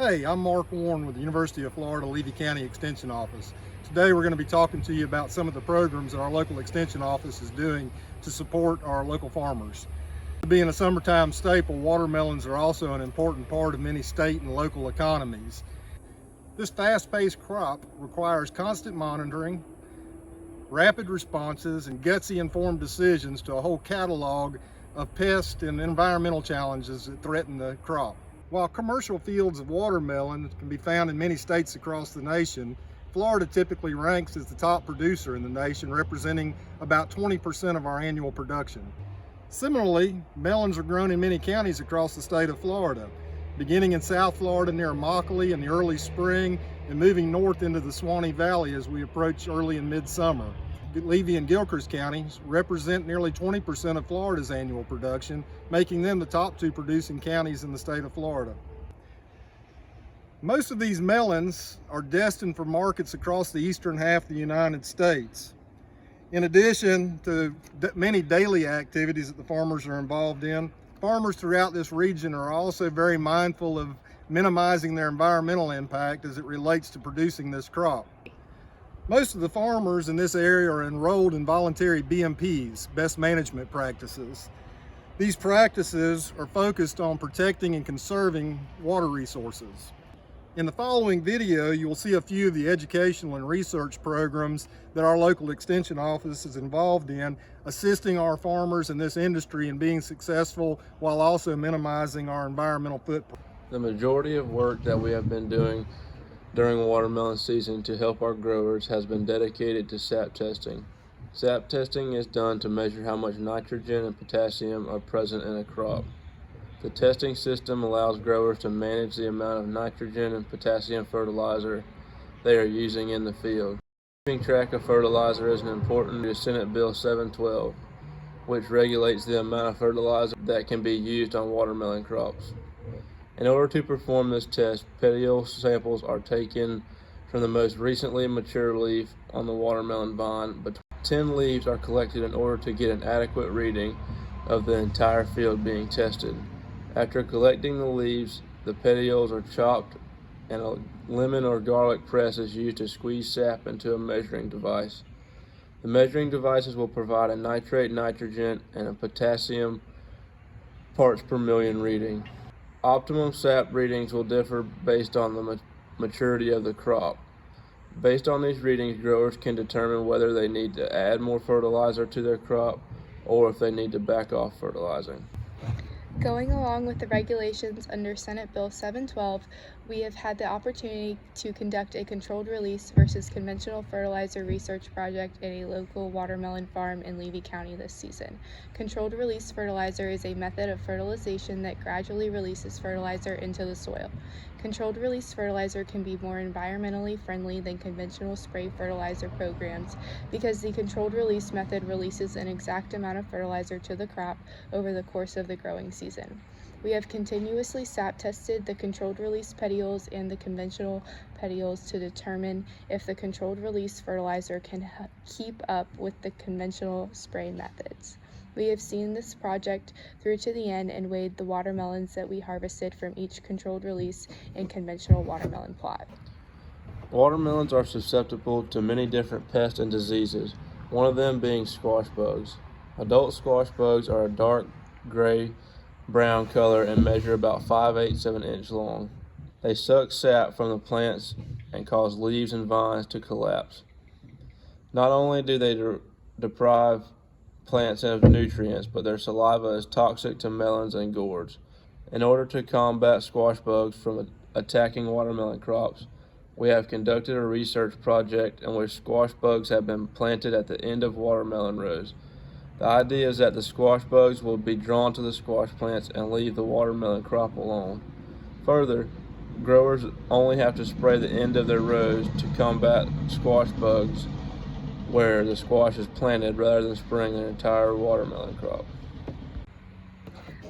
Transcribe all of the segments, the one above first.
Hey, I'm Mark Warren with the University of Florida Levy County Extension Office. Today we're going to be talking to you about some of the programs that our local Extension Office is doing to support our local farmers. Being a summertime staple, watermelons are also an important part of many state and local economies. This fast-paced crop requires constant monitoring, rapid responses, and gutsy informed decisions to a whole catalog of pest and environmental challenges that threaten the crop. While commercial fields of watermelon can be found in many states across the nation, Florida typically ranks as the top producer in the nation, representing about 20% of our annual production. Similarly, melons are grown in many counties across the state of Florida, beginning in South Florida near Immokalee in the early spring and moving north into the Swanee Valley as we approach early and midsummer. Levy and Gilchrist counties represent nearly 20% of Florida's annual production, making them the top two producing counties in the state of Florida. Most of these melons are destined for markets across the eastern half of the United States. In addition to many daily activities that the farmers are involved in, farmers throughout this region are also very mindful of minimizing their environmental impact as it relates to producing this crop. Most of the farmers in this area are enrolled in voluntary BMPs, best management practices. These practices are focused on protecting and conserving water resources. In the following video, you will see a few of the educational and research programs that our local extension office is involved in, assisting our farmers in this industry in being successful while also minimizing our environmental footprint. The majority of work that we have been doing during watermelon season to help our growers has been dedicated to sap testing. Sap testing is done to measure how much nitrogen and potassium are present in a crop. The testing system allows growers to manage the amount of nitrogen and potassium fertilizer they are using in the field. Keeping track of fertilizer is important to Senate Bill 712, which regulates the amount of fertilizer that can be used on watermelon crops. In order to perform this test, petiole samples are taken from the most recently mature leaf on the watermelon vine, but 10 leaves are collected in order to get an adequate reading of the entire field being tested. After collecting the leaves, the petioles are chopped and a lemon or garlic press is used to squeeze sap into a measuring device. The measuring devices will provide a nitrate, nitrogen, and a potassium parts per million reading. Optimum sap readings will differ based on the maturity of the crop. Based on these readings, growers can determine whether they need to add more fertilizer to their crop or if they need to back off fertilizing. Going along with the regulations under Senate Bill 712, we have had the opportunity to conduct a controlled release versus conventional fertilizer research project at a local watermelon farm in Levy County this season. Controlled release fertilizer is a method of fertilization that gradually releases fertilizer into the soil. Controlled release fertilizer can be more environmentally friendly than conventional spray fertilizer programs because the controlled release method releases an exact amount of fertilizer to the crop over the course of the growing season. We have continuously sap tested the controlled release petioles and the conventional petioles to determine if the controlled release fertilizer can keep up with the conventional spray methods. We have seen this project through to the end and weighed the watermelons that we harvested from each controlled release and conventional watermelon plot. Watermelons are susceptible to many different pests and diseases, one of them being squash bugs. Adult squash bugs are a dark gray brown color and measure about 5/8 of an inch long. They suck sap from the plants and cause leaves and vines to collapse. Not only do they deprive plants of nutrients, but their saliva is toxic to melons and gourds. In order to combat squash bugs from attacking watermelon crops, we have conducted a research project in which squash bugs have been planted at the end of watermelon rows. The idea is that the squash bugs will be drawn to the squash plants and leave the watermelon crop alone. Further, growers only have to spray the end of their rows to combat squash bugs where the squash is planted rather than spraying an entire watermelon crop.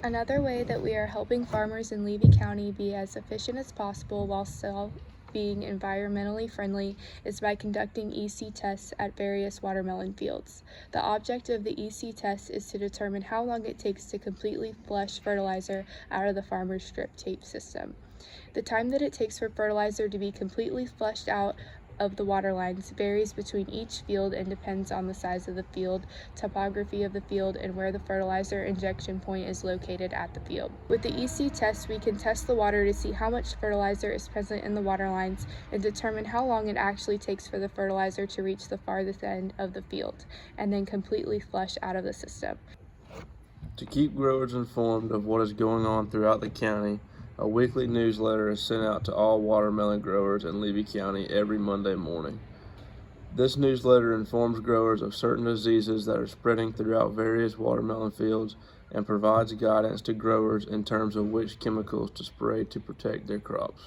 Another way that we are helping farmers in Levy County be as efficient as possible while still being environmentally friendly is by conducting EC tests at various watermelon fields. The object of the EC test is to determine how long it takes to completely flush fertilizer out of the farmer's drip tape system. The time that it takes for fertilizer to be completely flushed out of the water lines varies between each field and depends on the size of the field, topography of the field, and where the fertilizer injection point is located at the field. With the EC test, we can test the water to see how much fertilizer is present in the water lines and determine how long it actually takes for the fertilizer to reach the farthest end of the field and then completely flush out of the system. To keep growers informed of what is going on throughout the county, a weekly newsletter is sent out to all watermelon growers in Levy County every Monday morning. This newsletter informs growers of certain diseases that are spreading throughout various watermelon fields and provides guidance to growers in terms of which chemicals to spray to protect their crops.